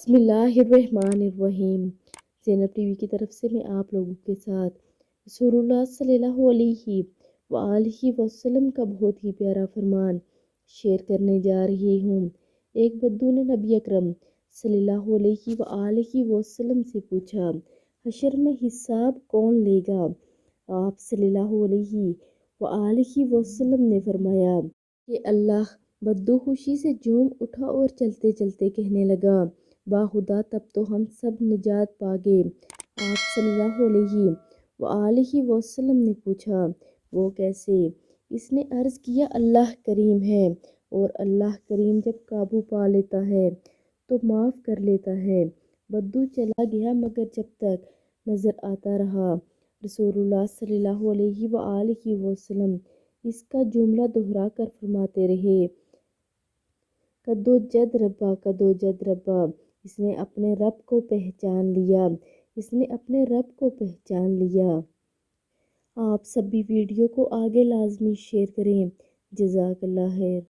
بسم اللہ الرحمن الرحیم۔ زینب ٹی وی کی طرف سے میں آپ لوگوں کے ساتھ رسول اللہ صلی اللہ علیہ وآلہ وسلم کا بہت ہی پیارا فرمان شیئر کرنے جا رہی ہوں۔ ایک بدو نے نبی اکرم صلی اللہ علیہ وآلہ وسلم سے پوچھا، حشر میں حساب کون لے گا؟ آپ صلی اللہ علیہ وآلہ وسلم نے فرمایا کہ اللہ۔ بدو خوشی سے جھوم اٹھا اور چلتے چلتے کہنے لگا، باخدا تب تو ہم سب نجات پا گئے۔ آپ صلی اللہ علیہ وآلہ وسلم نے پوچھا، وہ کیسے؟ اس نے عرض کیا، اللہ کریم ہے، اور اللہ کریم جب قابو پا لیتا ہے تو معاف کر لیتا ہے۔ بدو چلا گیا مگر جب تک نظر آتا رہا رسول اللہ صلی اللہ علیہ وآلہ وسلم اس کا جملہ دہرا کر فرماتے رہے، کدو جد ربا، کدو جد ربا۔ اس نے اپنے رب کو پہچان لیا، اس نے اپنے رب کو پہچان لیا۔ آپ سب بھی ویڈیو کو آگے لازمی شیئر کریں۔ جزاک اللہ خیر۔